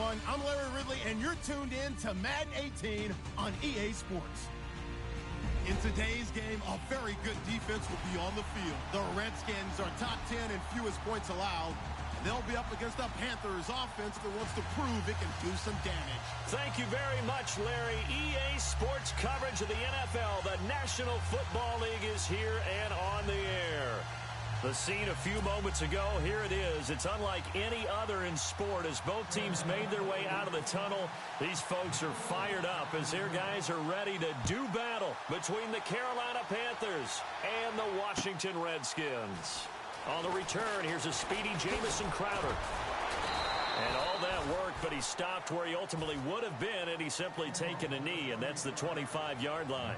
everyone. I'm Larry Ridley, and you're tuned in to Madden 18 on EA Sports. In today's game, a very good defense will be on the field. The Redskins are top 10 in fewest points allowed. They'll be up against a Panthers offense that wants to prove it can do some damage. Thank you very much, Larry. EA Sports coverage of the NFL. The National Football League is here and on the air. The scene a few moments ago, here it is. It's unlike any other in sport as both teams made their way out of the tunnel. These folks are fired up as their guys are ready to do battle between the Carolina Panthers and the Washington Redskins. On the return, here's a speedy Jamison Crowder. And all that work, but he stopped where he ultimately would have been had he simply taken a knee, and that's the 25-yard line.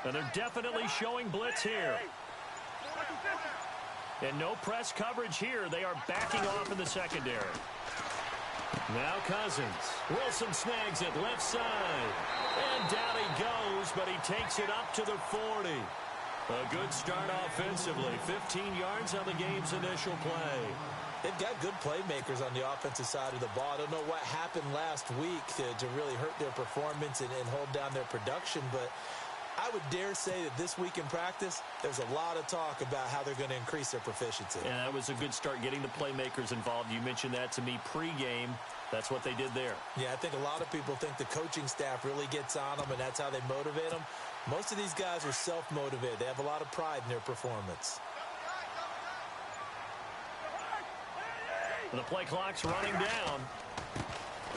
And they're definitely showing blitz here. And no press coverage here. They are backing off in the secondary. Now Cousins. Wilson snags it left side. And down he goes, but he takes it up to the 40. A good start offensively. 15 yards on the game's initial play. They've got good playmakers on the offensive side of the ball. I don't know what happened last week to really hurt their performance and hold down their production, but I would dare say that this week in practice, there's a lot of talk about how they're going to increase their proficiency. And that was a good start getting the playmakers involved. You mentioned that to me pregame. That's what they did there. Yeah, I think a lot of people think the coaching staff really gets on them, and that's how they motivate them. Most of these guys are self-motivated. They have a lot of pride in their performance. The play clock's running down.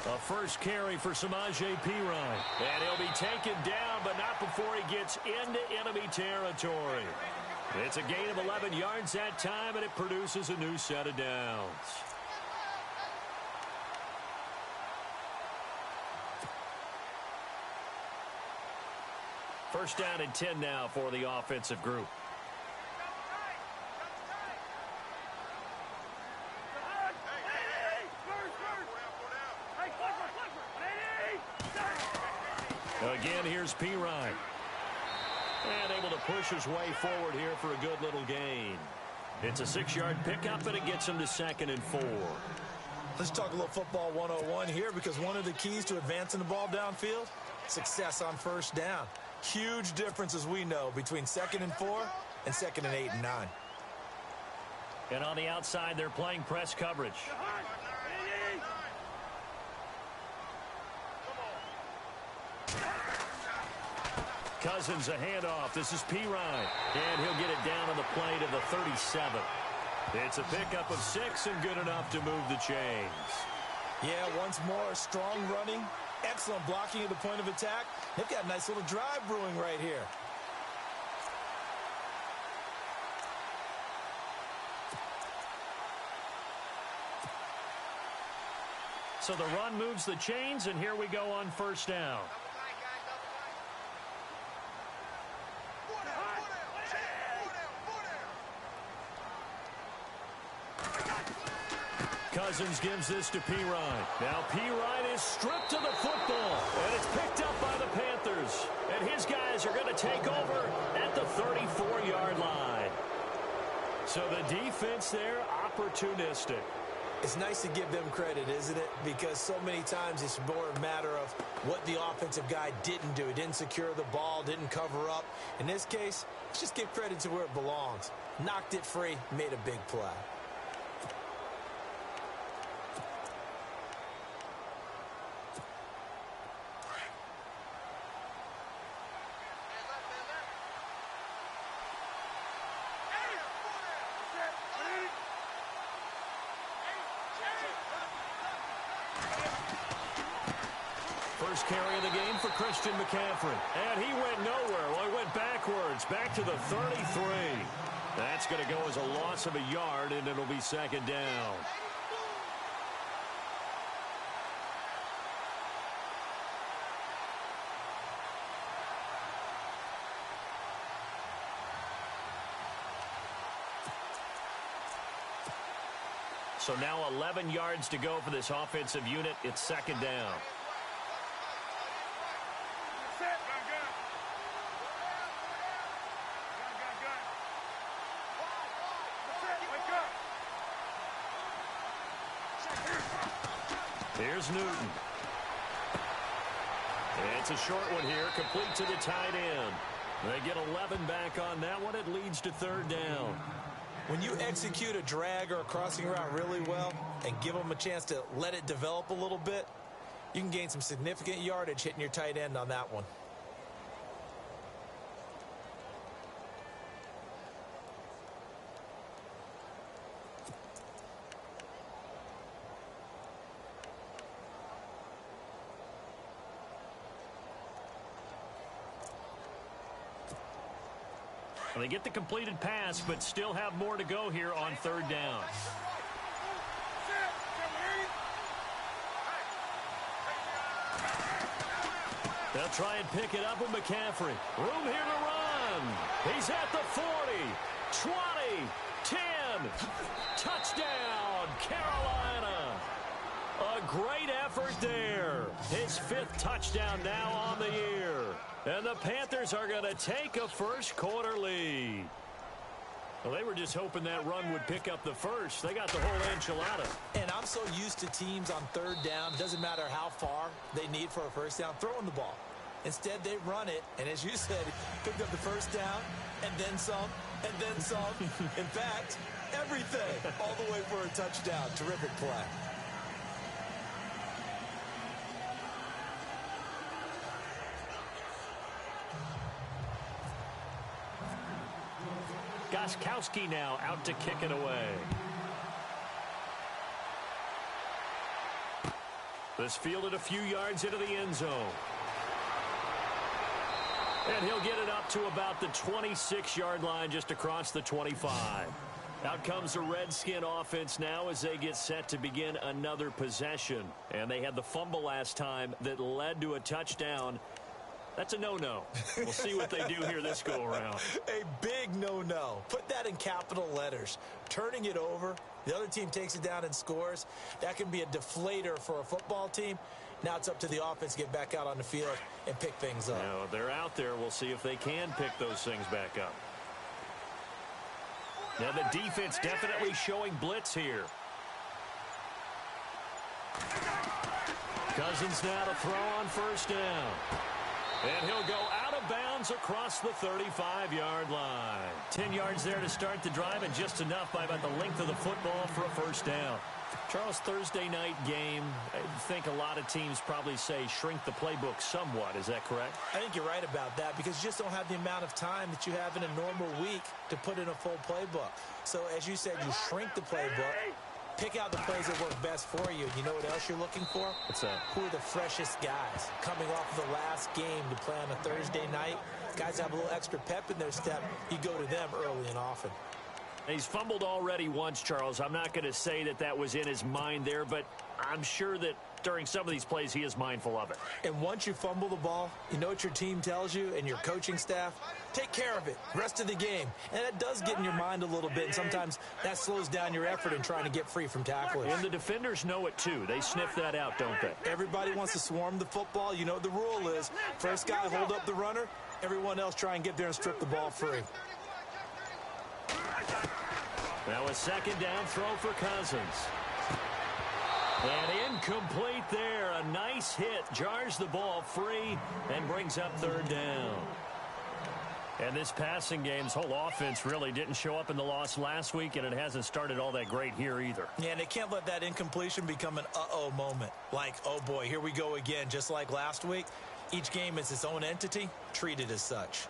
A first carry for Samaje Perine. And he'll be taken down, but not before he gets into enemy territory. It's a gain of 11 yards that time, and it produces a new set of downs. First down and 10 now for the offensive group. Again, here's Perine. And able to push his way forward here for a good little gain. It's a 6-yard pickup, and it gets him to 2nd and 4. Let's talk a little football 101 here, because one of the keys to advancing the ball downfield, success on first down. Huge difference, as we know, between 2nd and 4 and 2nd and 8 and 9. And on the outside, they're playing press coverage. Cousins a handoff. This is Perine. And he'll get it down on the play to the 37. It's a pickup of 6 and good enough to move the chains. Yeah, once more, strong running, excellent blocking at the point of attack. They've got a nice little drive brewing right here. So the run moves the chains, and here we go on first down. Cousins gives this to Perine. Now Perine is stripped to the football, and it's picked up by the Panthers. And his guys are going to take over at the 34-yard line. So the defense there, opportunistic. It's nice to give them credit, isn't it? Because so many times it's more a matter of what the offensive guy didn't do. He didn't secure the ball, didn't cover up. In this case, let's just give credit to where it belongs. Knocked it free, made a big play. First carry of the game for Christian McCaffrey. And he went nowhere. Well, he went backwards, back to the 33. That's going to go as a loss of a yard, and it'll be 2nd down. So now 11 yards to go for this offensive unit. It's second down. Here's Newton. It's a short one here, complete to the tight end. They get 11 back on that one. It leads to third down. When you execute a drag or a crossing route really well and give them a chance to let it develop a little bit, you can gain some significant yardage hitting your tight end on that one. They get the completed pass, but still have more to go here on third down. They'll try and pick it up with McCaffrey. Room here to run. He's at the 40, 20, 10. Touchdown, Carolina. A great effort there. His 5th touchdown now on the year. And the Panthers are going to take a first-quarter lead. Well, they were just hoping that run would pick up the first. They got the whole enchilada. And I'm so used to teams on third down, doesn't matter how far they need for a first down, throwing the ball. Instead, they run it, and as you said, picked up the first down, and then some, and then some. In fact, everything, all the way for a touchdown. Terrific play. Gostkowski now out to kick it away. This fielded a few yards into the end zone. And he'll get it up to about the 26-yard line, just across the 25. Out comes the Redskin offense now as they get set to begin another possession. And they had the fumble last time that led to a touchdown. That's a no-no. We'll see what they do here this go-around. A big no-no. Put that in capital letters. Turning it over, the other team takes it down and scores. That can be a deflator for a football team. Now it's up to the offense to get back out on the field and pick things up. Now, they're out there. We'll see if they can pick those things back up. Now the defense definitely showing blitz here. Cousins now to throw on first down. And he'll go out of bounds across the 35-yard line. 10 yards there to start the drive, and just enough by about the length of the football for a first down. Charles, Thursday night game, I think a lot of teams probably say shrink the playbook somewhat. Is that correct? I think you're right about that because you just don't have the amount of time that you have in a normal week to put in a full playbook. So, as you said, you shrink the playbook. Pick out the plays that work best for you. You know what else you're looking for? What's that? Who are the freshest guys coming off of the last game to play on a Thursday night? Guys have a little extra pep in their step. You go to them early and often. He's fumbled already once, Charles. I'm not going to say that that was in his mind there, but I'm sure that during some of these plays he is mindful of it. And once you fumble the ball, you know what your team tells you and your coaching staff? Take care of it. Rest of the game. And that does get in your mind a little bit, and sometimes that slows down your effort in trying to get free from tacklers. And the defenders know it, too. They sniff that out, don't they? Everybody wants to swarm the football. You know what the rule is. First guy hold up the runner. Everyone else try and get there and strip the ball free. Now a second down throw for Cousins. And incomplete there. A nice hit. Jars the ball free and brings up third down. And this passing game's whole offense really didn't show up in the loss last week, and it hasn't started all that great here either. Yeah, and they can't let that incompletion become an uh-oh moment. Like, oh boy, here we go again, just like last week. Each game is its own entity, treated as such.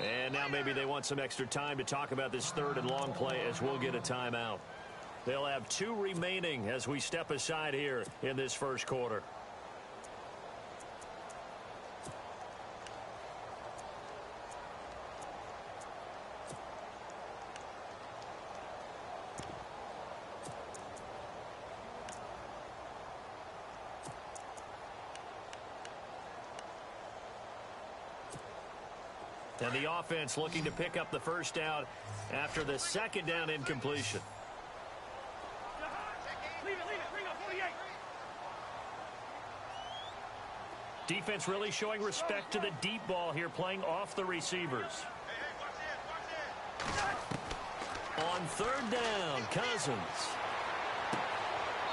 And now maybe they want some extra time to talk about this third and long play as we'll get a timeout. They'll have 2 remaining as we step aside here in this first quarter. And the offense looking to pick up the first down after the second down incompletion. Defense really showing respect to the deep ball here, playing off the receivers. On third down, Cousins.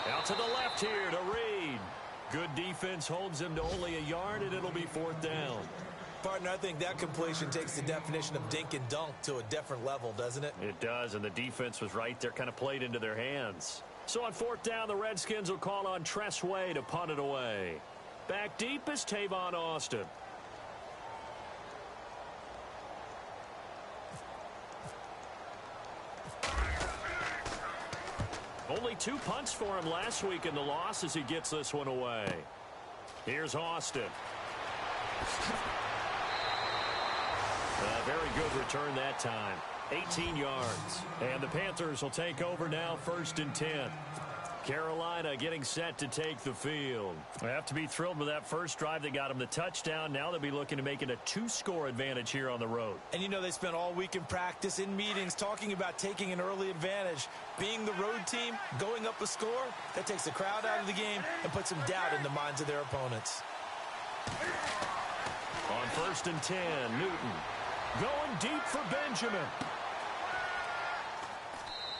Out to the left here to Reed. Good defense holds him to only a yard, and it'll be fourth down. Partner, I think that completion takes the definition of dink and dunk to a different level, doesn't it? It does, and the defense was right there, kind of played into their hands. So on fourth down, the Redskins will call on Tress Way to punt it away. Back deep is Tavon Austin. Only 2 punts for him last week in the loss as he gets this one away. Here's Austin. A very good return that time. 18 yards. And the Panthers will take over now, 1st and 10. Carolina getting set to take the field. They have to be thrilled with that first drive that got them the touchdown. Now they'll be looking to make it a 2-score advantage here on the road. And you know they spent all week in practice, in meetings, talking about taking an early advantage. Being the road team, going up a score, that takes the crowd out of the game and puts some doubt in the minds of their opponents. On 1st and 10, Newton going deep for Benjamin.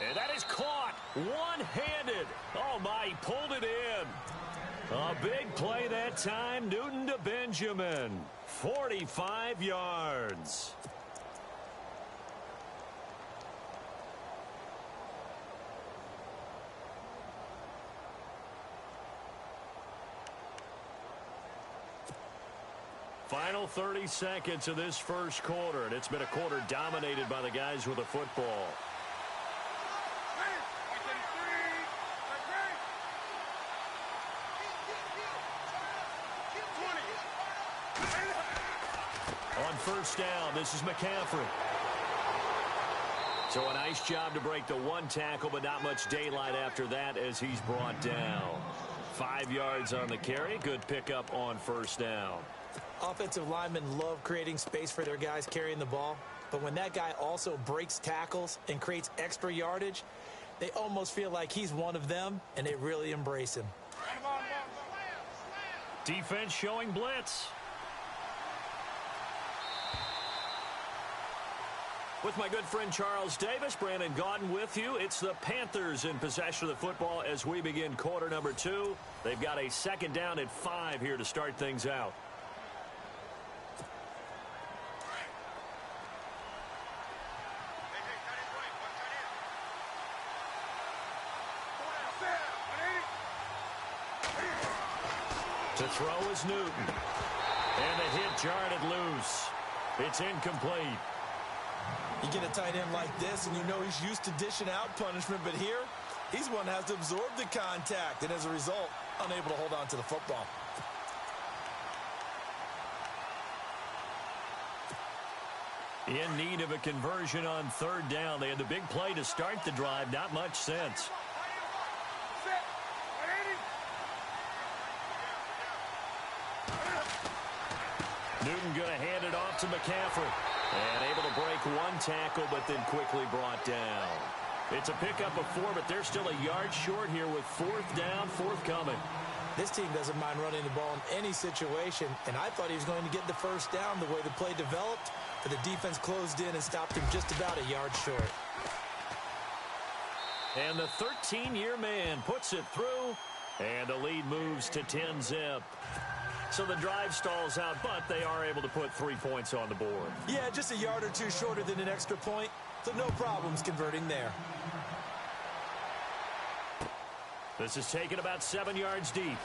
And that is caught one-handed. Oh, my, he pulled it in. A big play that time. Newton to Benjamin. 45 yards. Final 30 seconds of this first quarter, and it's been a quarter dominated by the guys with the football. On first down, this is McCaffrey. So a nice job to break the one tackle, but not much daylight after that as he's brought down. 5 yards on the carry. Good pickup on first down. Offensive linemen love creating space for their guys carrying the ball, but when that guy also breaks tackles and creates extra yardage, they almost feel like he's one of them, and they really embrace him. Defense showing blitz. With my good friend Charles Davis, Brandon Gaudin with you. It's the Panthers in possession of the football as we begin quarter number 2. They've got a second down at 5 here to start things out. To throw is Newton. And the hit jarred it loose. It's incomplete. You get a tight end like this, and you know he's used to dishing out punishment, but here, he's one that has to absorb the contact, and as a result, unable to hold on to the football. In need of a conversion on third down. They had the big play to start the drive. Not much sense. Newton going to hand it off to McCaffrey. And able to break one tackle, but then quickly brought down. It's a pickup of 4, but they're still a yard short here with fourth down, forthcoming. This team doesn't mind running the ball in any situation, and I thought he was going to get the first down the way the play developed, but the defense closed in and stopped him just about a yard short. And the 13-year man puts it through, and the lead moves to 10-zip. So the drive stalls out, but they are able to put 3 points on the board. Yeah, just a yard or two shorter than an extra point, so no problems converting there. This is taken about 7 yards deep.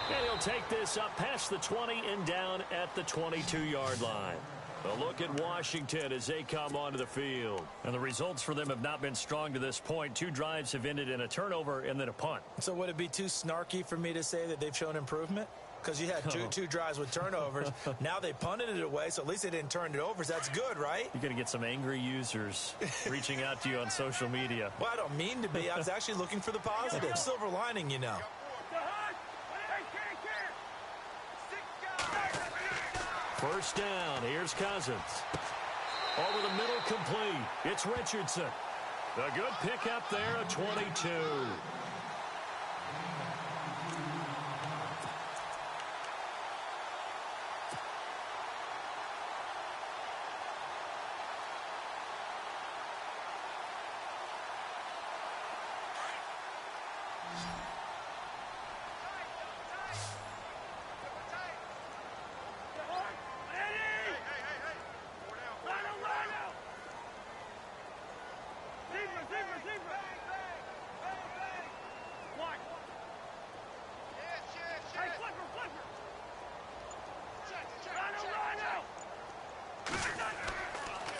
And he'll take this up past the 20 and down at the 22-yard line. A look at Washington as they come onto the field. And the results for them have not been strong to this point. 2 drives have ended in a turnover and then a punt. So would it be too snarky for me to say that they've shown improvement? Because you had two drives with turnovers. Now they punted it away, so at least they didn't turn it over. So that's good, right? You're going to get some angry users reaching out to you on social media. Well, I don't mean to be. I was actually looking for the positive. Silver lining, you know. First down. Here's Cousins. Over the middle, complete. It's Richardson. A good pickup there at 22.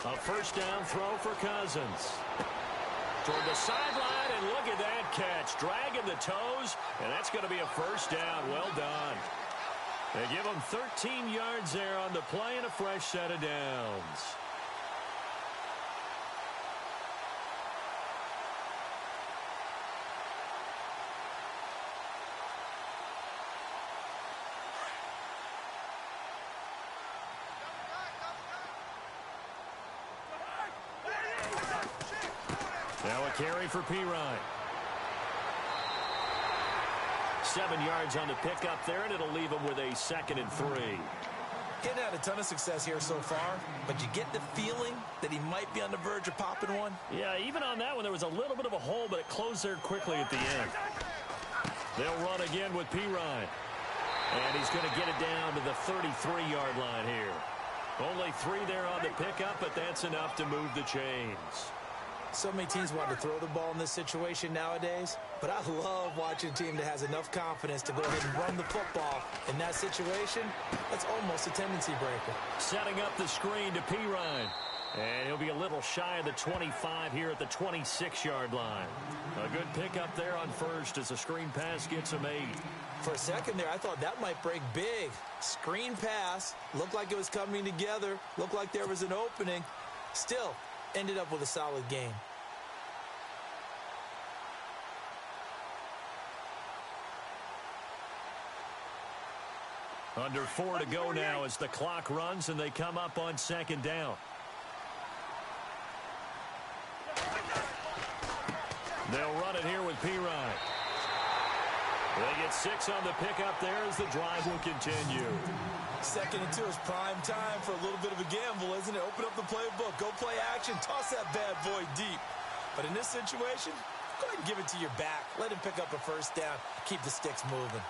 A first down throw for Cousins. Toward the sideline, and look at that catch. Dragging the toes, and that's going to be a first down. Well done. They give him 13 yards there on the play and a fresh set of downs. Now a carry for Pirine. 7 yards on the pickup there, and it'll leave him with a 2nd and 3. Getting had a ton of success here so far, but you get the feeling that he might be on the verge of popping one. Yeah, even on that one, there was a little bit of a hole, but it closed there quickly at the end. They'll run again with Pirine. And he's going to get it down to the 33-yard line here. Only 3 there on the pickup, but that's enough to move the chains. So many teams want to throw the ball in this situation nowadays, but I love watching a team that has enough confidence to go ahead and run the football. In that situation, that's almost a tendency breaker. Setting up the screen to Pirine. And he'll be a little shy of the 25 here at the 26-yard line. A good pickup there on first as the screen pass gets him 8. For a second there, I thought that might break big. Screen pass, looked like it was coming together, looked like there was an opening. Still, ended up with a solid game. Under 4 to go now as the clock runs and they come up on 2nd down. They'll run it here with Pirine. They get 6 on the pickup there as the drive will continue. 2nd and 2 is prime time for a little bit of a gamble, isn't it? Open up the playbook, go play action, toss that bad boy deep. But in this situation, go ahead and give it to your back. Let him pick up a first down, keep the sticks moving.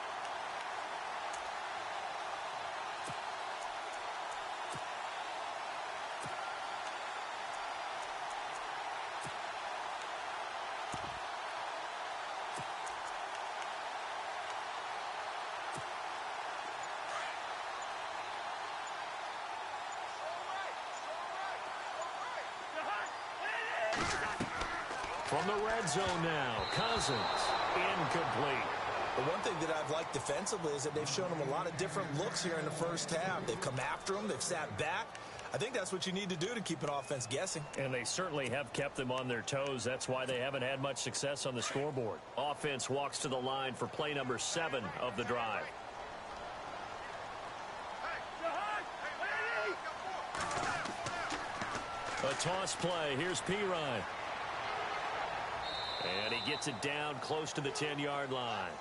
From the red zone now, Cousins, incomplete. The one thing that I've liked defensively is that they've shown him a lot of different looks here in the first half. They've come after him, they've sat back. I think that's what you need to do to keep an offense guessing. And they certainly have kept them on their toes. That's why they haven't had much success on the scoreboard. Offense walks to the line for play number 7 of the drive. A toss play. Here's Pirine. And he gets it down close to the 10-yard line.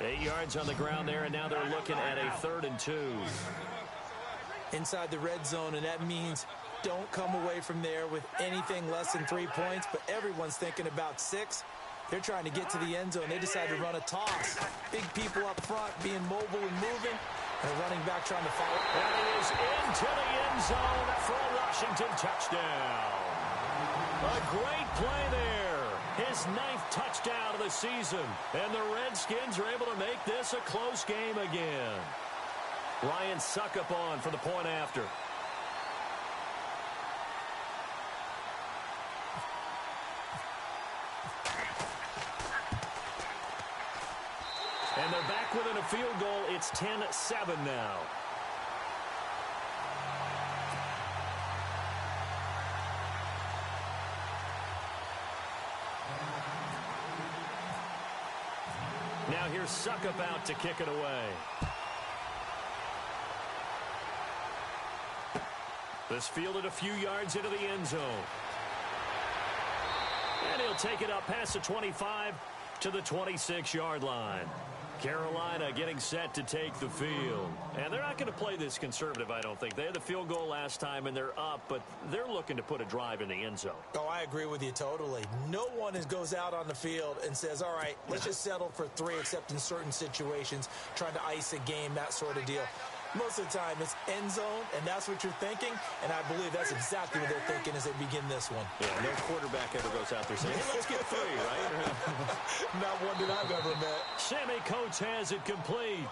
8 yards on the ground there, and now they're looking at a 3rd and 2. Inside the red zone, and that means don't come away from there with anything less than 3 points, but everyone's thinking about 6. They're trying to get to the end zone. They decide to run a toss. Big people up front being mobile and moving, and a running back trying to follow. And he is into the end zone for a Washington touchdown. A great play there. His 9th touchdown of the season. And the Redskins are able to make this a close game again. Ryan Suckup on for the point after. And they're back within a field goal. It's 10-7 now. Now here's Suckup out to kick it away. This fielded a few yards into the end zone. And he'll take it up past the 25 to the 26-yard line. Carolina getting set to take the field. And they're not going to play this conservative, I don't think. They had the field goal last time, and they're up, but they're looking to put a drive in the end zone. Oh, I agree with you totally. No one goes out on the field and says, all right, let's just settle for 3, except in certain situations, trying to ice a game, that sort of deal. Most of the time, it's end zone, and that's what you're thinking, and I believe that's exactly what they're thinking as they begin this one. Yeah, no quarterback ever goes out there saying, hey, let's get 3, right? Not one that I've ever met. Sammy Coates has it complete,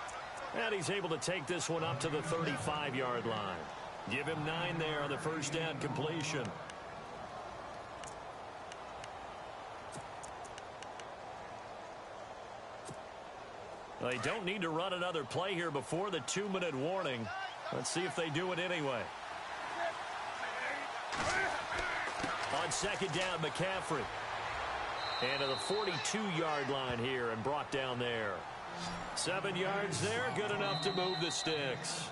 and he's able to take this one up to the 35-yard line. Give him 9 there on the first down completion. They don't need to run another play here before the 2-minute warning. Let's see if they do it anyway. On second down, McCaffrey. And to the 42-yard line here and brought down there. 7 yards there, good enough to move the sticks.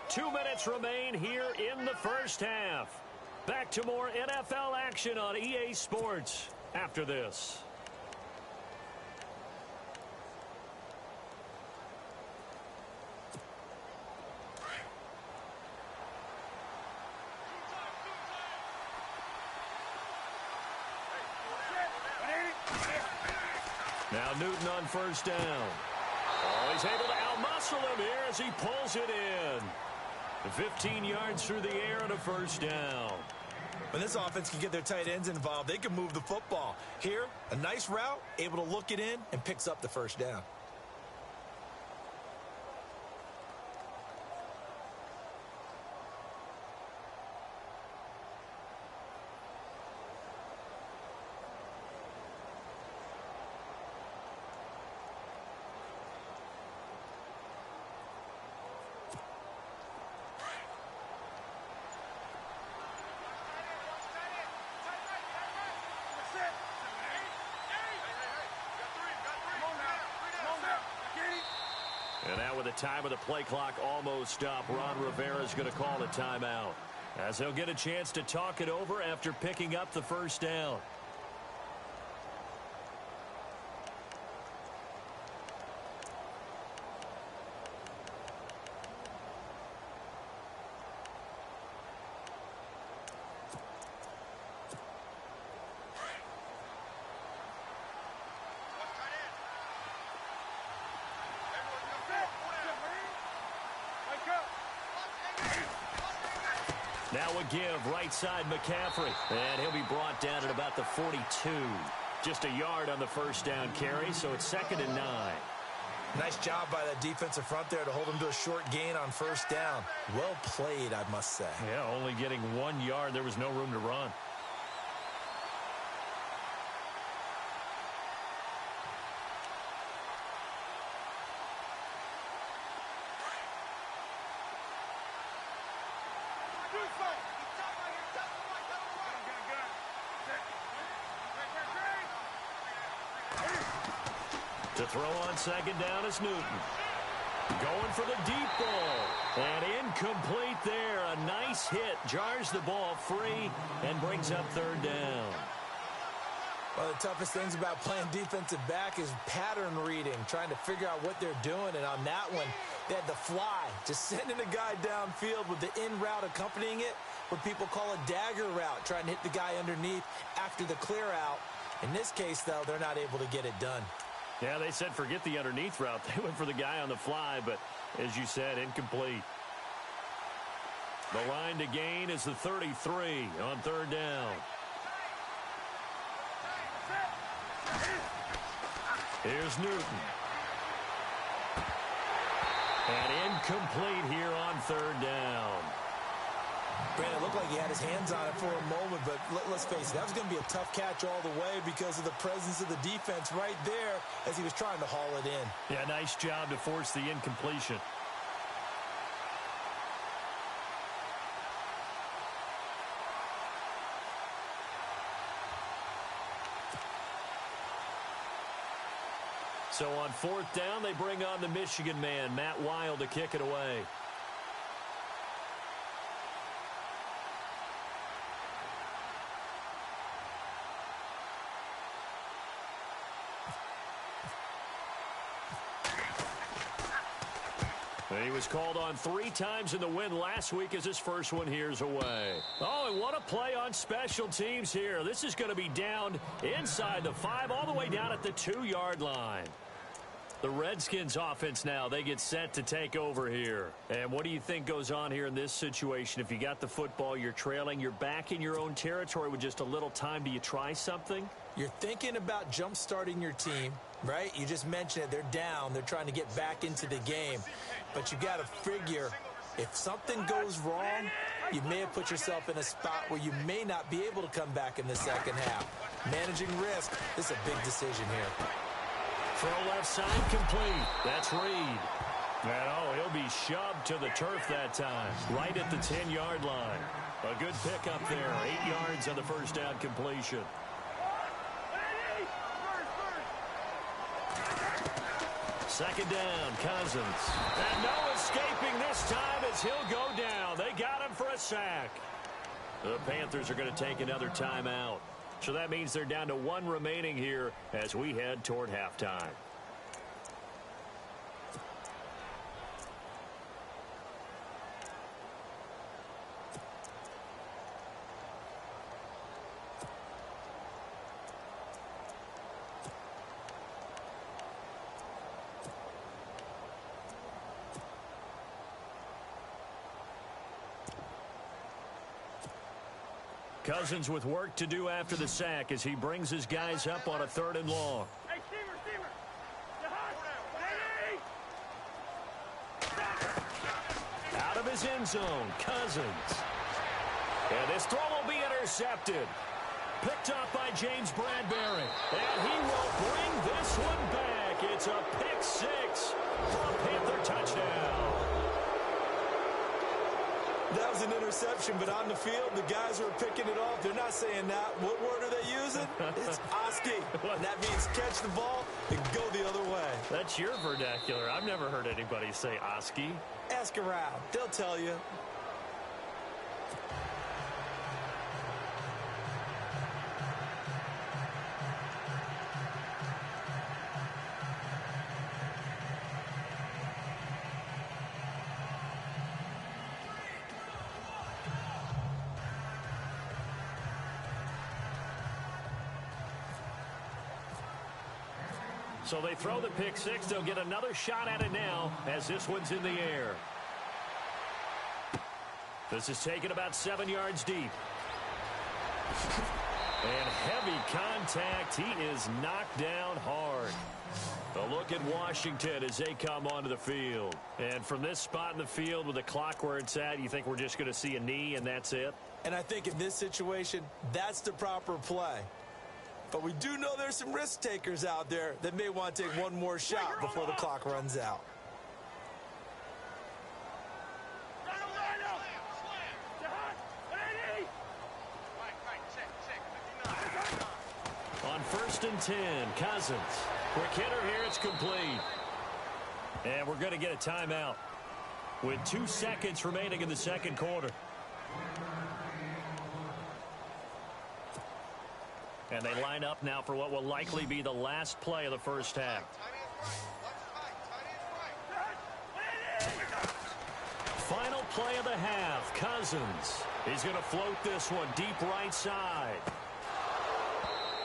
Two minutes remain here in the first half. Back to more NFL action on EA Sports after this. Now Newton on first down. Oh, he's able to outmuscle him here as he pulls it in. 15 yards through the air and a first down. When this offense can get their tight ends involved, they can move the football. Here, a nice route, able to look it in, and picks up the first down. And now with the time of the play clock almost up, Ron Rivera's going to call a timeout, as he'll get a chance to talk it over after picking up the first down. Now a give, right side McCaffrey. And he'll be brought down at about the 42. Just a yard on the first down carry, so it's 2nd and 9. Nice job by that defensive front there to hold him to a short gain on first down. Well played, I must say. Yeah, only getting 1 yard. There was no room to run. To throw on second down is Newton. Going for the deep ball. And incomplete there. A nice hit. Jars the ball free and brings up third down. One of the toughest things about playing defensive back is pattern reading, trying to figure out what they're doing. And on that one, they had the fly, just sending a guy downfield with the in route accompanying it, what people call a dagger route, trying to hit the guy underneath after the clear out. In this case, though, they're not able to get it done. Yeah, they said forget the underneath route. They went for the guy on the fly, but as you said, incomplete. The line to gain is the 33 on third down. Here's Newton. And incomplete here on third down. Brandon, it looked like he had his hands on it for a moment, but let's face it, that was going to be a tough catch all the way because of the presence of the defense right there as he was trying to haul it in. Yeah, nice job to force the incompletion. So on fourth down, they bring on the Michigan man, Matt Wild, to kick it away. He was called on 3 times in the win last week as his first one here's away. Oh, and what a play on special teams here. This is going to be down inside the 5 all the way down at the 2-yard line. The Redskins offense now, they get set to take over here. And what do you think goes on here in this situation? If you got the football, you're trailing, you're back in your own territory with just a little time. Do you try something? You're thinking about jump-starting your team, right? You just mentioned it. They're down. They're trying to get back into the game. But you got to figure if something goes wrong, you may have put yourself in a spot where you may not be able to come back in the second half. Managing risk, this is a big decision here. Throw left side complete. That's Reed. And he'll be shoved to the turf that time, right at the 10-yard line. A good pickup there, 8 yards on the first down completion. Second down, Cousins. And no escaping this time as he'll go down. They got him for a sack. The Panthers are going to take another timeout. So that means they're down to 1 remaining here as we head toward halftime. Cousins with work to do after the sack as he brings his guys up on a 3rd and long. Hey, receiver. Out of his end zone, Cousins. And this throw will be intercepted. Picked off by James Bradbury. And he will bring this one back. It's a pick 6 for a Panther touchdown. That was an interception, but on the field, the guys who are picking it off, they're not saying that. What word are they using? It's Oski. And that means catch the ball and go the other way. That's your vernacular. I've never heard anybody say Oski. Ask around. They'll tell you. So they throw the pick 6. They'll get another shot at it now as this one's in the air. This is taken about 7 yards deep. And heavy contact. He is knocked down hard. A look at Washington as they come onto the field. And from this spot in the field with the clock where it's at, you think we're just going to see a knee and that's it? And I think in this situation, that's the proper play. But we do know there's some risk takers out there that may want to take one more shot before the clock runs out. On 1st and 10, Cousins. Quick hitter here, it's complete. And we're going to get a timeout with 2 seconds remaining in the second quarter. And they line up now for what will likely be the last play of the first half. Final play of the half, Cousins. He's going to float this one deep right side.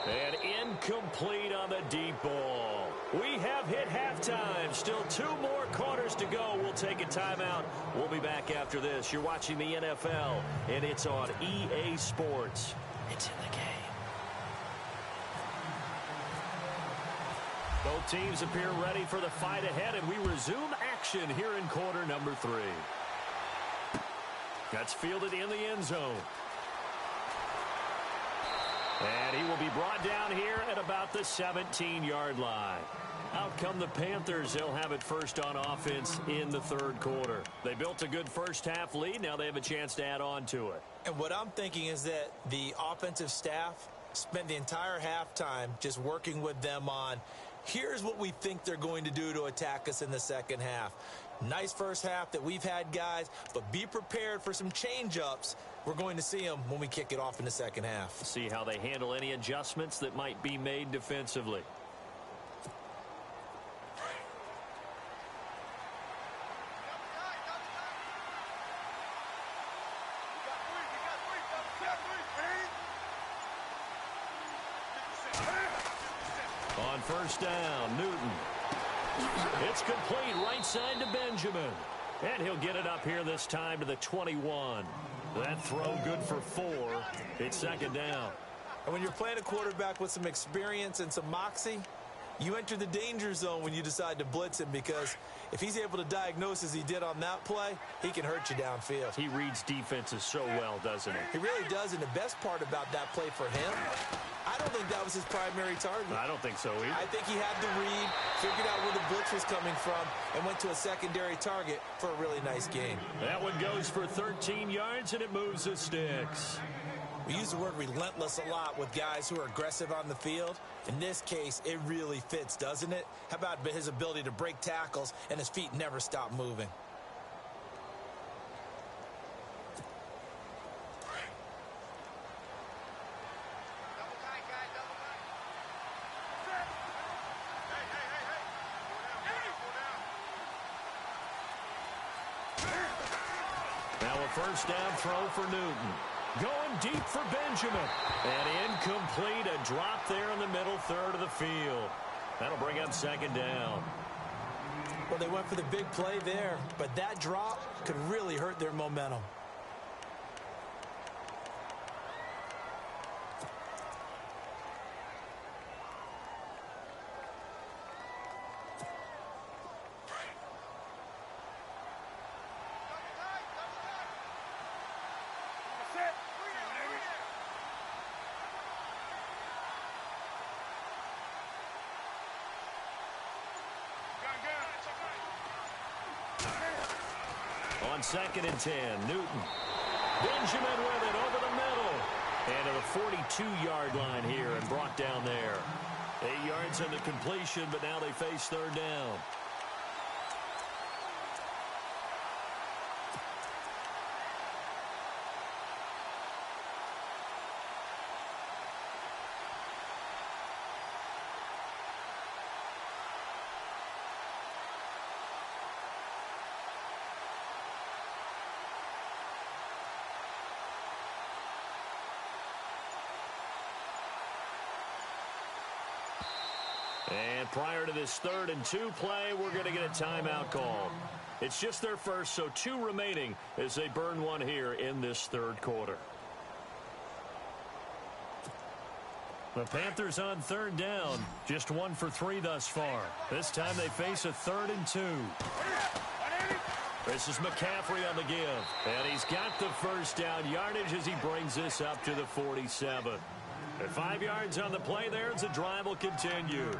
And incomplete on the deep ball. We have hit halftime. Still 2 more quarters to go. We'll take a timeout. We'll be back after this. You're watching the NFL, and it's on EA Sports. It's in the game. Both teams appear ready for the fight ahead, and we resume action here in quarter number 3. That's fielded in the end zone. And he will be brought down here at about the 17-yard line. Out come the Panthers. They'll have it first on offense in the third quarter. They built a good first half lead. Now they have a chance to add on to it. And what I'm thinking is that the offensive staff spent the entire halftime just working with them on Here's what we think they're going to do to attack us in the second half. Nice first half that we've had, guys, but be prepared for some change-ups. We're going to see them when we kick it off in the second half. See how they handle any adjustments that might be made defensively. On first down, Newton. It's complete right side to Benjamin. And he'll get it up here this time to the 21. That throw good for 4. It's second down. And when you're playing a quarterback with some experience and some moxie, you enter the danger zone when you decide to blitz him, because if he's able to diagnose as he did on that play, he can hurt you downfield. He reads defenses so well, doesn't he? He really does, and the best part about that play for him, I don't think that was his primary target. I don't think so either. I think he had the read, figured out where the blitz was coming from, and went to a secondary target for a really nice gain. That one goes for 13 yards, and it moves the sticks. We use the word relentless a lot with guys who are aggressive on the field. In this case, it really fits, doesn't it? How about his ability to break tackles and his feet never stop moving? Now a first down throw for Newton. Going deep for Benjamin. And incomplete, a drop there in the middle third of the field. That'll bring up second down. Well, they went for the big play there, but that drop could really hurt their momentum. On 2nd and 10, Newton. Benjamin with it over the middle. And to the 42-yard line here and brought down there. 8 yards on the completion, but now they face third down. And prior to this 3rd and 2 play, we're going to get a timeout call. It's just their first, so 2 remaining as they burn one here in this 3rd quarter. The Panthers on 3rd down, just 1 for 3 thus far. This time they face a 3rd and 2. This is McCaffrey on the give, and he's got the first down yardage as he brings this up to the 47. At 5 yards on the play there, as the drive will continue.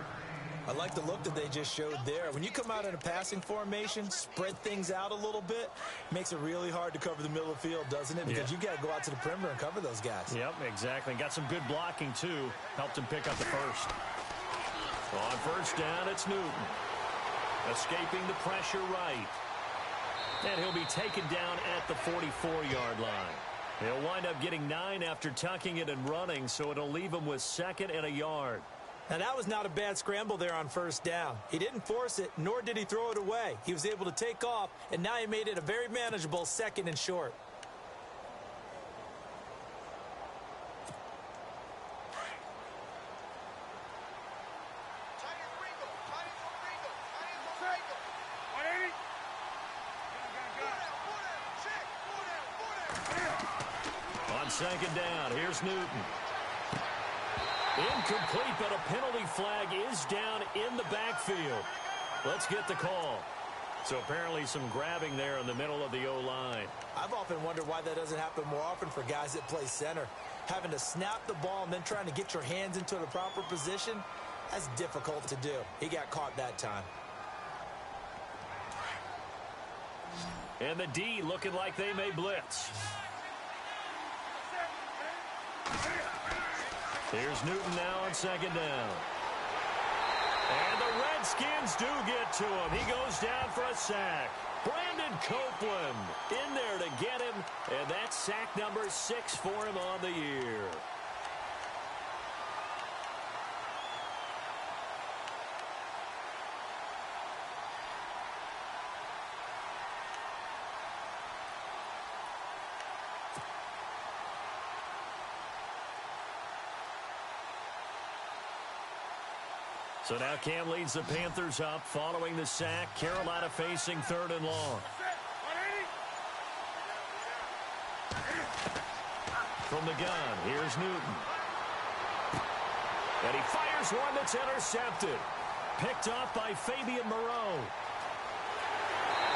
I like the look that they just showed there. When you come out in a passing formation, spread things out a little bit, makes it really hard to cover the middle of the field, doesn't it? Because you got to go out to the perimeter and cover those guys. Yep, exactly. Got some good blocking, too. Helped him pick up the first. On first down, it's Newton. Escaping the pressure right. And he'll be taken down at the 44-yard line. He'll wind up getting 9 after tucking it and running, so it'll leave him with 2nd and a yard. Now, that was not a bad scramble there on first down. He didn't force it, nor did he throw it away. He was able to take off, and now he made it a very manageable 2nd and short. On 2nd down, here's Newton. Incomplete, but a penalty flag is down in the backfield. Let's get the call. So apparently some grabbing there in the middle of the O-line. I've often wondered why that doesn't happen more often for guys that play center. Having to snap the ball and then trying to get your hands into the proper position, that's difficult to do. He got caught that time. And the D looking like they may blitz. Here's Newton now on 2nd down. And Redskins do get to him. He goes down for a sack. Brandon Copeland in there to get him, and that's sack number 6 for him on the year. So now Cam leads the Panthers up following the sack. Carolina facing 3rd and long. From the gun, here's Newton. And he fires one that's intercepted. Picked off by Fabian Moreau.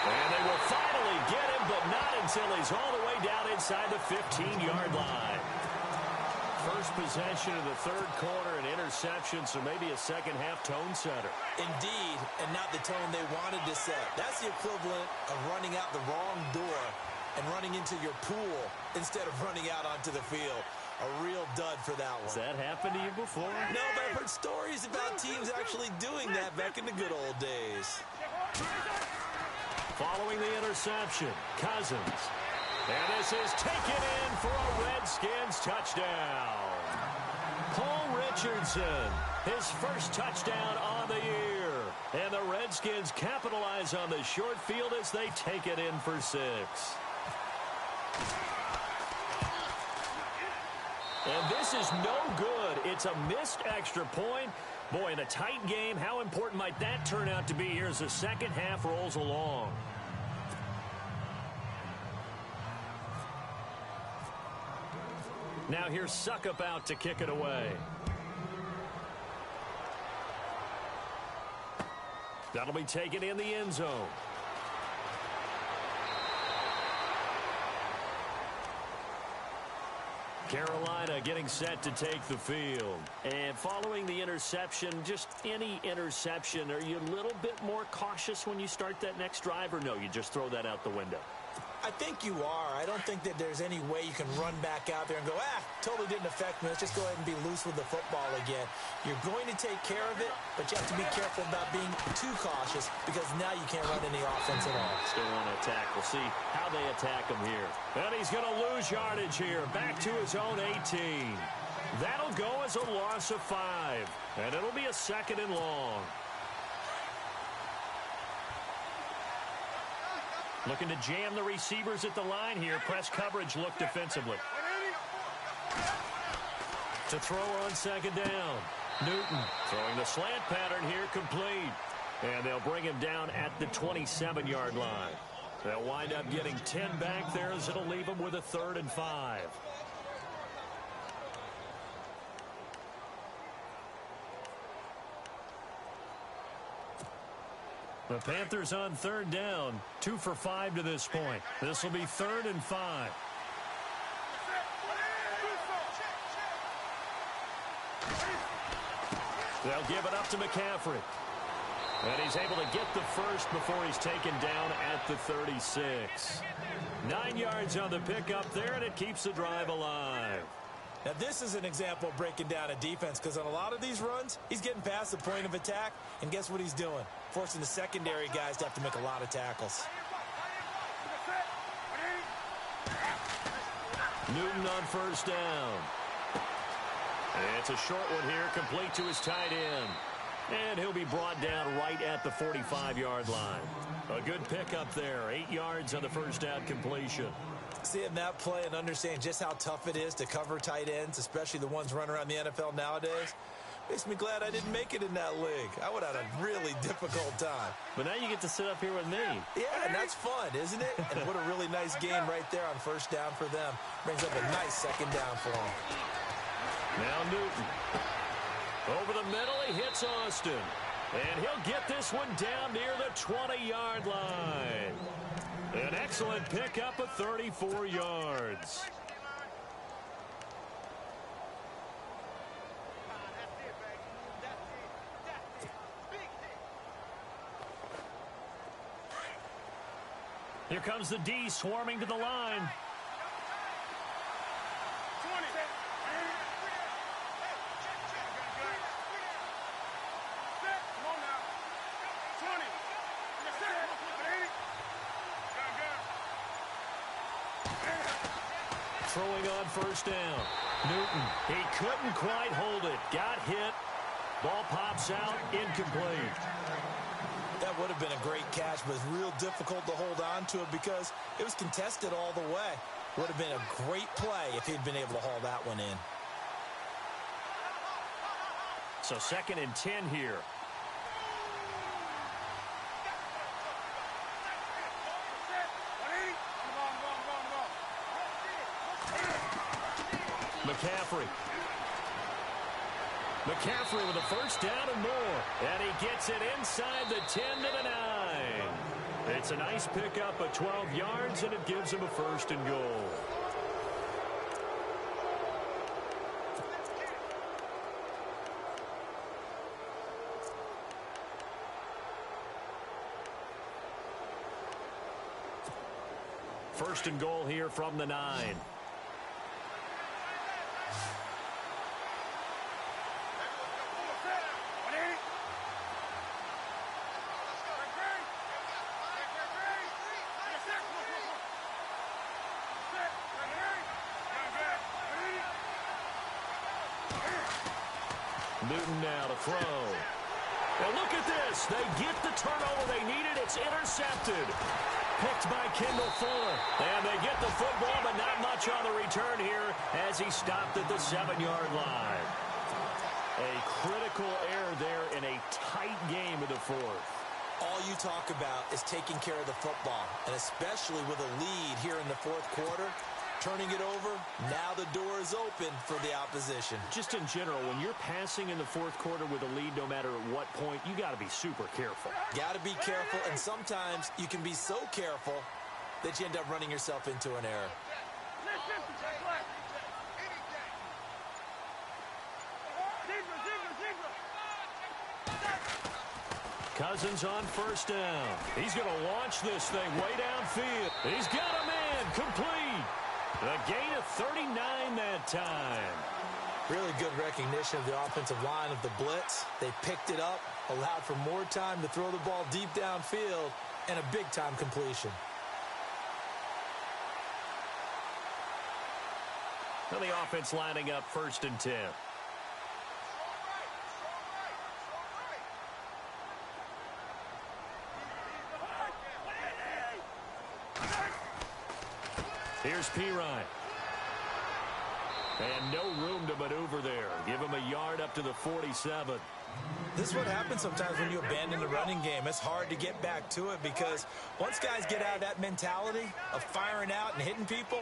And they will finally get him, but not until he's all the way down inside the 15-yard line. First possession of the 3rd quarter, an interception, so maybe a second-half tone setter. Indeed, and not the tone they wanted to set. That's the equivalent of running out the wrong door and running into your pool instead of running out onto the field. A real dud for that one. Has that happened to you before? No, but I've heard stories about teams actually doing that back in the good old days. Following the interception, Cousins. And this is taken in for a Redskins touchdown. Paul Richardson, his first touchdown on the year. And the Redskins capitalize on the short field as they take it in for 6. And this is no good. It's a missed extra point. Boy, in a tight game, how important might that turn out to be here as the second half rolls along? Now here's Suckup out to kick it away. That'll be taken in the end zone. Carolina getting set to take the field. And following the interception, just any interception, are you a little bit more cautious when you start that next drive, or no, you just throw that out the window? I think you are. I don't think that there's any way you can run back out there and go, totally didn't affect me. Let's just go ahead and be loose with the football again. You're going to take care of it, but you have to be careful about being too cautious because now you can't run any offense at all. Still want to attack. We'll see how they attack him here. And he's going to lose yardage here. Back to his own 18. That'll go as a loss of 5. And it'll be a 2nd and long. Looking to jam the receivers at the line here. Press coverage look defensively. To throw on 2nd down. Newton throwing the slant pattern here complete. And they'll bring him down at the 27-yard line. They'll wind up getting 10 back there as it'll leave them with a 3rd and 5. The Panthers on 3rd down. 2 for 5 to this point. This will be 3rd and 5. They'll give it up to McCaffrey. And he's able to get the first before he's taken down at the 36. 9 yards on the pickup there, and it keeps the drive alive. Now, this is an example of breaking down a defense because on a lot of these runs, he's getting past the point of attack, and guess what he's doing? Forcing the secondary guys to have to make a lot of tackles. Newton on 1st down. And it's a short one here, complete to his tight end. And he'll be brought down right at the 45-yard line. A good pickup there, 8 yards on the first down completion. Seeing that play and understanding just how tough it is to cover tight ends, especially the ones running around the NFL nowadays, makes me glad I didn't make it in that league. I would have had a really difficult time. But now you get to sit up here with me. Yeah, and that's fun, isn't it? And what a really nice game right there on 1st down for them. Brings up a nice 2nd down for them. Now Newton. Over the middle, he hits Austin. And he'll get this one down near the 20-yard line. An excellent pickup of 34 yards. Here comes the D swarming to the line. throwing on first down. Newton, he couldn't quite hold it. Got hit. Ball pops out, incomplete. That would have been a great catch, but it's real difficult to hold on to it because it was contested all the way. Would have been a great play if he'd been able to haul that one in. So 2nd and 10 here. McCaffrey with a first down and more. And he gets it inside the 10 to the 9. It's a nice pickup of 12 yards, and it gives him a 1st and goal. First and goal here from the 9. Newton now to throw. Well, look at this. They get the turnover they needed. It's intercepted. Picked by Kendall Fuller. And they get the football, but not much on the return here as he stopped at the 7-yard line. A critical error there in a tight game of the 4th. All you talk about is taking care of the football, and especially with a lead here in the 4th quarter. Turning it over, now the door is open for the opposition. Just in general, when you're passing in the 4th quarter with a lead, no matter at what point, you got to be super careful. Got to be careful, and sometimes you can be so careful that you end up running yourself into an error. Cousins on first down. He's going to launch this thing way downfield. He's got a man complete. A gain of 39 that time. Really good recognition of the offensive line of the blitz. They picked it up, allowed for more time to throw the ball deep downfield, and a big-time completion. Well, the offense lining up 1st and 10. Here's Pirine. And no room to maneuver there. Give him a yard up to the 47. This is what happens sometimes when you abandon the running game. It's hard to get back to it because once guys get out of that mentality of firing out and hitting people,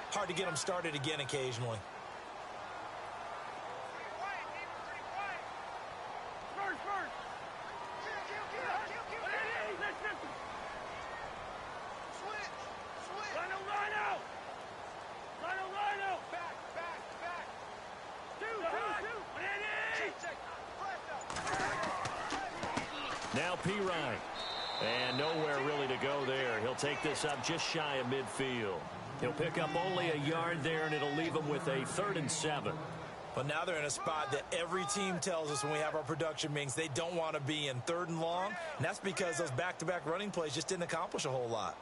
hard to get them started again occasionally. Now Pirine. And nowhere really to go there. He'll take this up just shy of midfield. He'll pick up only a yard there, and it'll leave him with a 3rd and 7. But now they're in a spot that every team tells us when we have our production meetings they don't want to be in, 3rd and long. And that's because those back-to-back running plays just didn't accomplish a whole lot.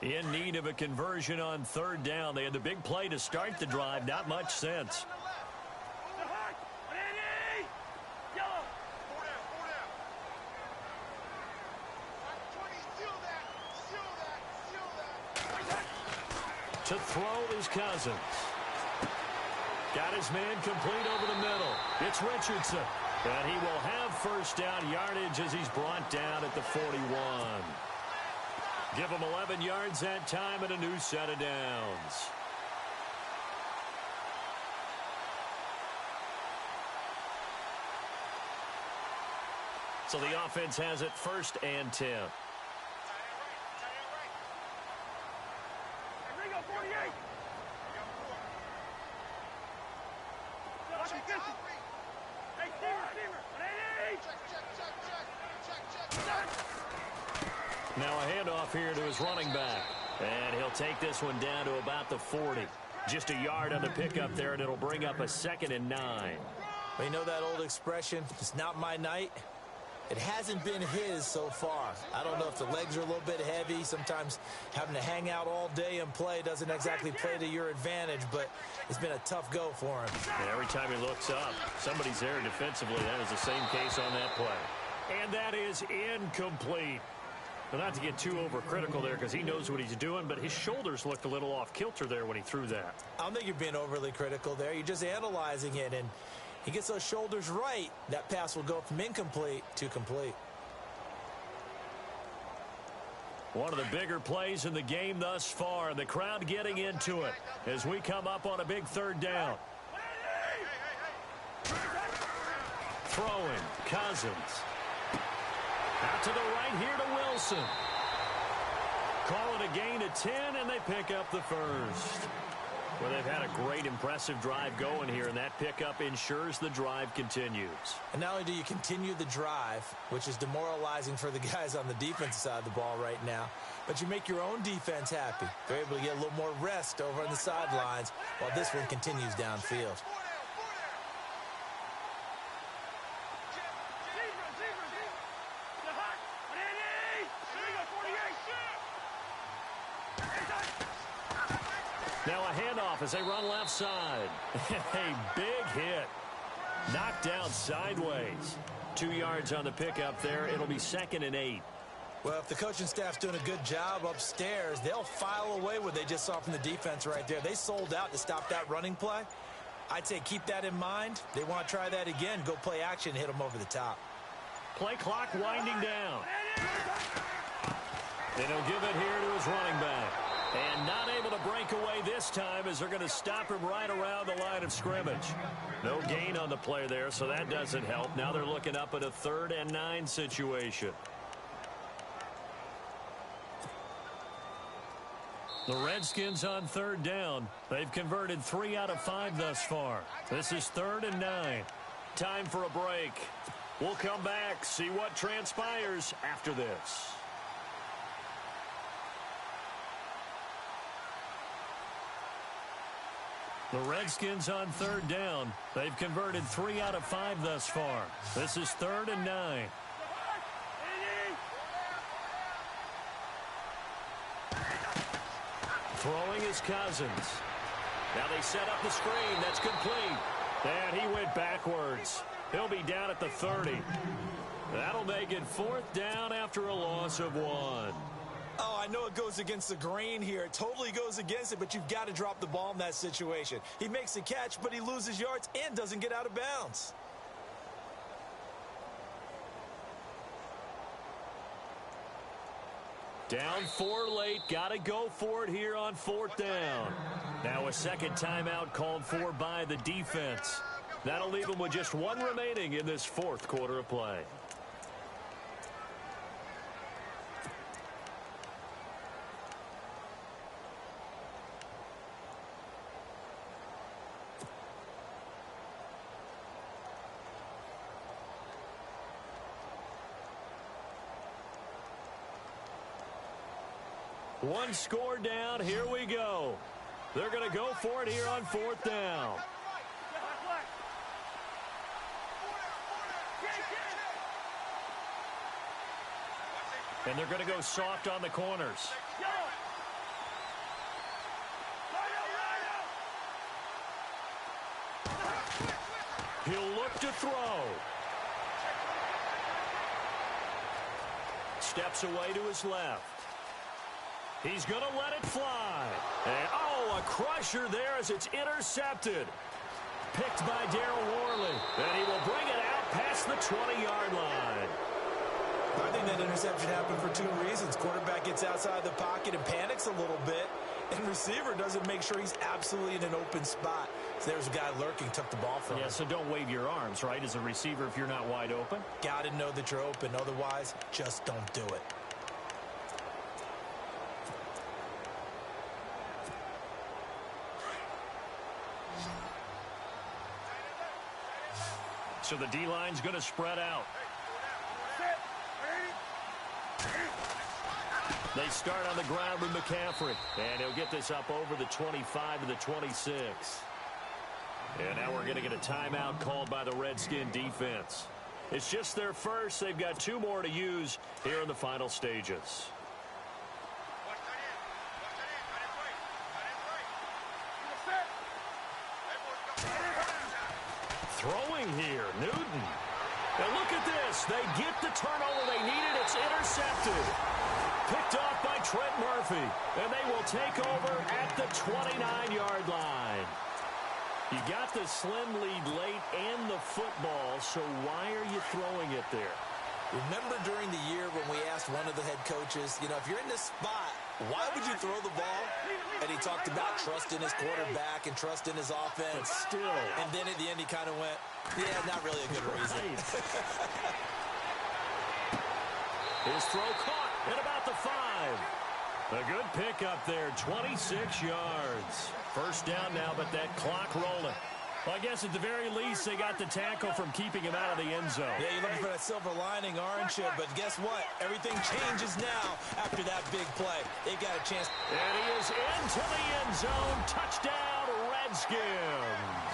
In need of a conversion on 3rd down. They had the big play to start the drive. Not much sense. To throw is Cousins. Got his man complete over the middle. It's Richardson. And he will have 1st down yardage as he's brought down at the 41. Give him 11 yards that time and a new set of downs. So the offense has it 1st and 10. Now a handoff here to his running back. And he'll take this one down to about the 40. Just a yard on the pickup there, and it'll bring up a 2nd and 9. Well, you know that old expression, it's not my night. It hasn't been his so far. I don't know if the legs are a little bit heavy. Sometimes having to hang out all day and play doesn't exactly play to your advantage, but it's been a tough go for him. And every time he looks up, somebody's there defensively. That is the same case on that play. And that is incomplete. But not to get too overcritical there because he knows what he's doing, but his shoulders looked a little off kilter there when he threw that. I don't think you're being overly critical there. You're just analyzing it, and he gets those shoulders right. That pass will go from incomplete to complete. One of the bigger plays in the game thus far, and the crowd getting into it as we come up on a big third down. Throwing, Cousins. Out to the right here to Wilson. Call it a gain of 10, and they pick up the first. Well, they've had a great, impressive drive going here, and that pickup ensures the drive continues. And not only do you continue the drive, which is demoralizing for the guys on the defensive side of the ball right now, but you make your own defense happy. They're able to get a little more rest over on the sidelines while this one continues downfield. Now a handoff as they run left side. A big hit. Knocked down sideways. 2 yards on the pickup there. It'll be 2nd and 8. Well, if the coaching staff's doing a good job upstairs, they'll file away what they just saw from the defense right there. They sold out to stop that running play. I'd say keep that in mind. They want to try that again. Go play action, hit them over the top. Play clock winding down. And he'll give it here to his running back. And not able to break away this time as they're going to stop him right around the line of scrimmage. No gain on the play there, so that doesn't help. Now they're looking up at a 3rd and 9 situation. The Redskins on 3rd down. They've converted 3 out of 5 thus far. This is 3rd and 9. Time for a break. We'll come back, see what transpires after this. The Redskins on 3rd down. They've converted 3 out of 5 thus far. This is 3rd and 9. Throwing is Cousins. Now they set up the screen. That's complete. And he went backwards. He'll be down at the 30. That'll make it 4th down after a loss of 1. Oh, I know it goes against the grain here. It totally goes against it, but you've got to drop the ball in that situation. He makes the catch, but he loses yards and doesn't get out of bounds. Down 4 late. Got to go for it here on 4th down. Now a second timeout called for by the defense. That'll leave them with just 1 remaining in this 4th quarter of play. One score down. Here we go. They're going to go for it here on 4th down. And they're going to go soft on the corners. He'll look to throw. Steps away to his left. He's going to let it fly. And, oh, a crusher there as it's intercepted. Picked by Darryl Worley. And he will bring it out past the 20-yard line. I think that interception happened for 2 reasons. Quarterback gets outside the pocket and panics a little bit. And receiver doesn't make sure he's absolutely in an open spot. So there's a guy lurking, took the ball from him. Yeah, so don't wave your arms, right, as a receiver if you're not wide open. Got to know that you're open. Otherwise, just don't do it. So the D-line's going to spread out. They start on the ground with McCaffrey. And he'll get this up over the 25 to the 26. And now we're going to get a timeout called by the Redskin defense. It's just their first. They've got 2 more to use here in the final stages. Throwing here, Newton. Now look at this. They get the turnover they needed. It's intercepted. Picked off by Trent Murphy. And they will take over at the 29-yard line. You got the slim lead late and the football, so why are you throwing it there? Remember during the year when we asked one of the head coaches, you know, if you're in this spot, why would you throw the ball? And he talked about trust in his quarterback and trust in his offense. But still. And then at the end he kind of went, yeah, not really a good reason. His throw caught at about the 5. A good pickup there, 26 yards. First down now, but that clock rolling. Well, I guess at the very least, they got the tackle from keeping him out of the end zone. Yeah, you're looking for that silver lining, aren't you? But guess what? Everything changes now after that big play. They got a chance. And he is into the end zone. Touchdown, Redskins.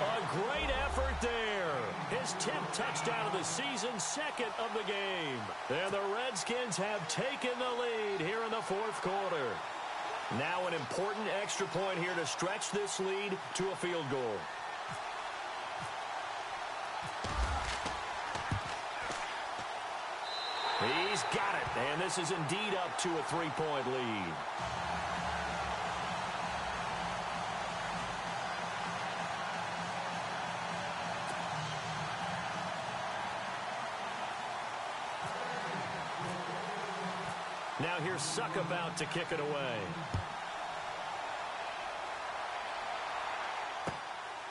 A great effort there. His 10th touchdown of the season, 2nd of the game. And the Redskins have taken the lead here in the 4th quarter. Now an important extra point here to stretch this lead to a field goal. He's got it, and this is indeed up to a 3-point lead. Now here's Suck about to kick it away.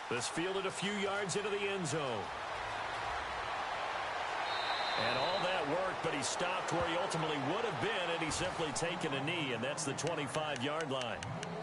This fielded a few yards into the end zone. And all that worked, but he stopped where he ultimately would have been had he simply taken a knee, and that's the 25-yard line.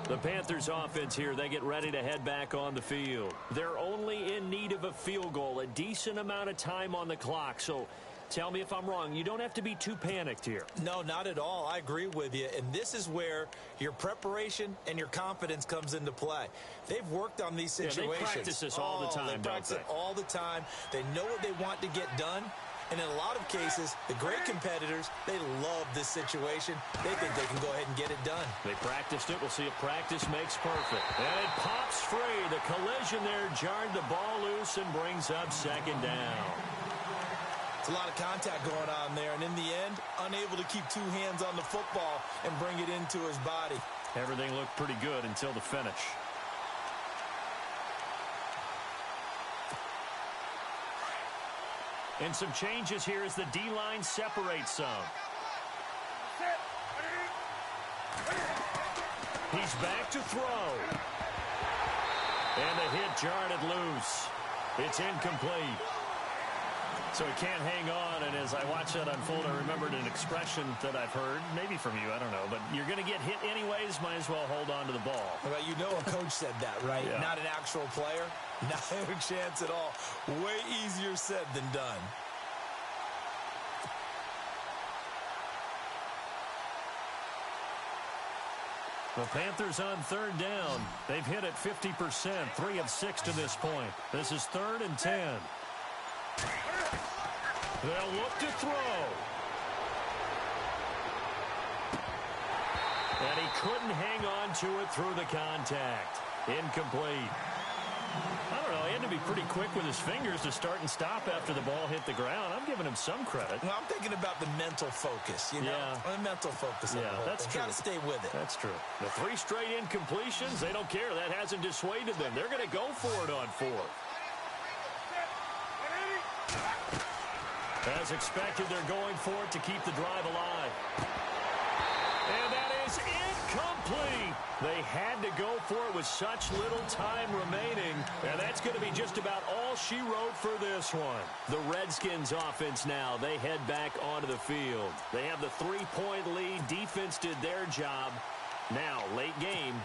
The Panthers offense here, they get ready to head back on the field. They're only in need of a field goal, a decent amount of time on the clock, so tell me if I'm wrong. You don't have to be too panicked here. No, not at all. I agree with you. And this is where your preparation and your confidence comes into play. They've worked on these situations. Yeah, they practice this all the time, They practice it all the time. They know what they want to get done. And in a lot of cases, the great competitors, they love this situation. They think they can go ahead and get it done. They practiced it. We'll see if practice makes perfect. And it pops free. The collision there jarred the ball loose and brings up 2nd down. A lot of contact going on there, and in the end, unable to keep 2 hands on the football and bring it into his body. Everything looked pretty good until the finish. And some changes here as the D-line separates some. He's back to throw. And the hit jarred it loose. It's incomplete. So he can't hang on, and as I watch that unfold, I remembered an expression that I've heard, maybe from you, I don't know, but you're going to get hit anyways, might as well hold on to the ball. Well, you know a coach said that, right? Yeah. Not an actual player. Not a chance at all. Way easier said than done. The Panthers on 3rd down. They've hit it 50%, 3 of 6 to this point. This is 3rd and 10. They'll look to throw. And he couldn't hang on to it through the contact. Incomplete. I don't know. He had to be pretty quick with his fingers to start and stop after the ball hit the ground. I'm giving him some credit. Well, I'm thinking about the mental focus, you know? Yeah. The mental focus. Yeah, that's true. Got to stay with it. That's true. The 3 straight incompletions, they don't care. That hasn't dissuaded them. They're going to go for it on 4th. As expected, they're going for it to keep the drive alive. And that is incomplete. They had to go for it with such little time remaining. And that's going to be just about all she wrote for this one. The Redskins offense now, they head back onto the field. They have the 3-point lead. Defense did their job. Now, late game.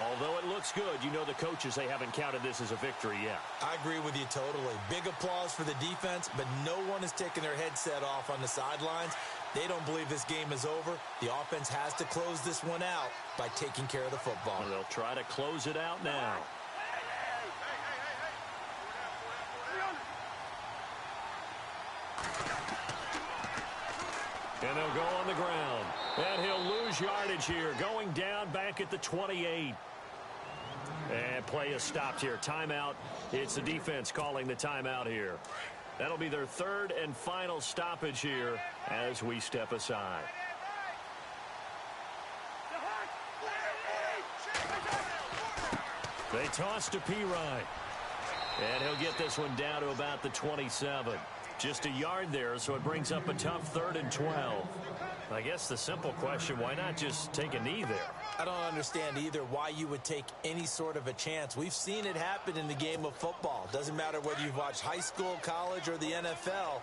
Although it looks good, you know the coaches, they haven't counted this as a victory yet. I agree with you totally. Big applause for the defense, but no one is taking their headset off on the sidelines. They don't believe this game is over. The offense has to close this one out by taking care of the football. Well, they'll try to close it out now. And they'll go on the ground. And he'll lose yardage here, going down back at the 28. And play is stopped here. Timeout. It's the defense calling the timeout here. That'll be their third and final stoppage here as we step aside. They toss to Pirine. And he'll get this one down to about the 27. Just a yard there, so it brings up a tough 3rd and 12. I guess the simple question, why not just take a knee there? I don't understand either why you would take any sort of a chance. We've seen it happen in the game of football. Doesn't matter whether you've watched high school, college, or the NFL.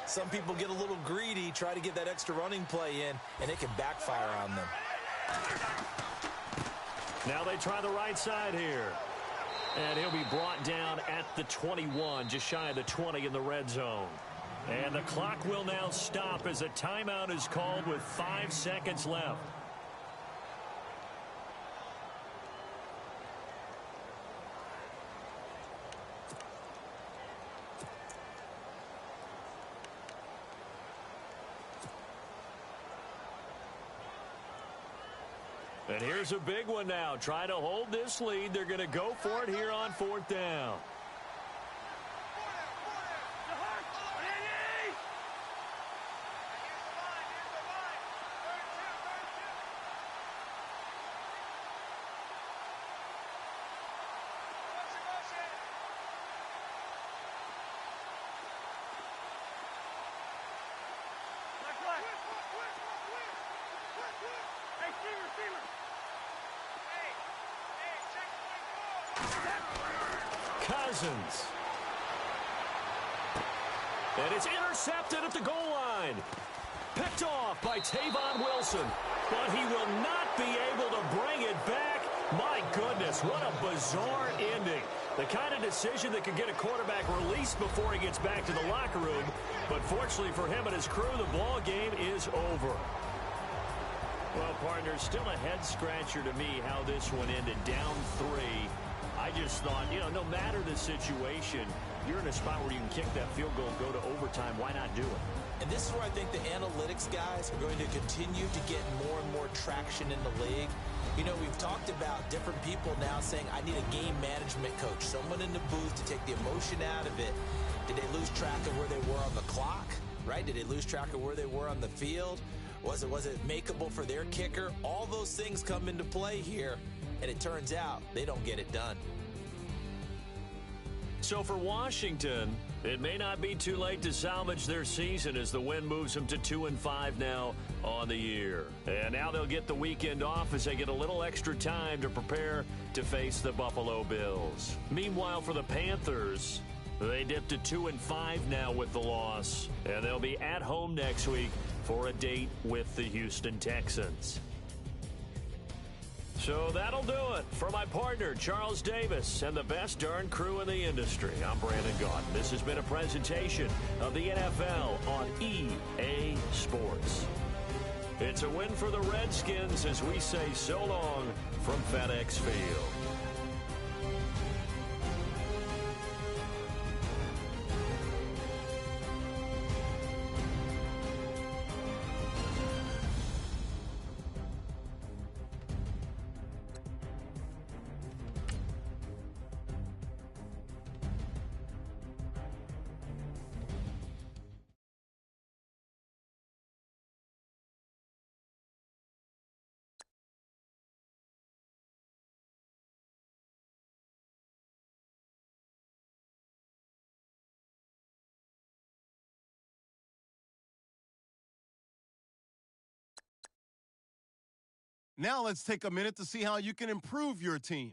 Some people get a little greedy, try to get that extra running play in, and it can backfire on them. Now they try the right side here. And he'll be brought down at the 21, just shy of the 20 in the red zone. And the clock will now stop as a timeout is called with 5 seconds left. And here's a big one now. Try to hold this lead. They're going to go for it here on 4th down. Cousins. And it's intercepted at the goal line. Picked off by Tavon Wilson. But he will not be able to bring it back. My goodness, what a bizarre ending. The kind of decision that could get a quarterback released before he gets back to the locker room. But fortunately for him and his crew, the ball game is over. Well, partner, still a head-scratcher to me how this one ended. Down 3. I just thought, no matter the situation, you're in a spot where you can kick that field goal, go to overtime. Why not do it? And this is where I think the analytics guys are going to continue to get more and more traction in the league. We've talked about different people now saying, I need a game management coach, someone in the booth to take the emotion out of it. Did they lose track of where they were on the clock, right? Did they lose track of where they were on the field? Was it makeable for their kicker? All those things come into play here, and it turns out they don't get it done. So for Washington, it may not be too late to salvage their season as the win moves them to 2-5 now on the year. And now they'll get the weekend off as they get a little extra time to prepare to face the Buffalo Bills. Meanwhile, for the Panthers, they dip to 2-5 now with the loss. And they'll be at home next week for a date with the Houston Texans. So that'll do it. For my partner, Charles Davis, and the best darn crew in the industry, I'm Brandon Gaudin. This has been a presentation of the NFL on EA Sports. It's a win for the Redskins as we say so long from FedEx Field. Now let's take a minute to see how you can improve your team.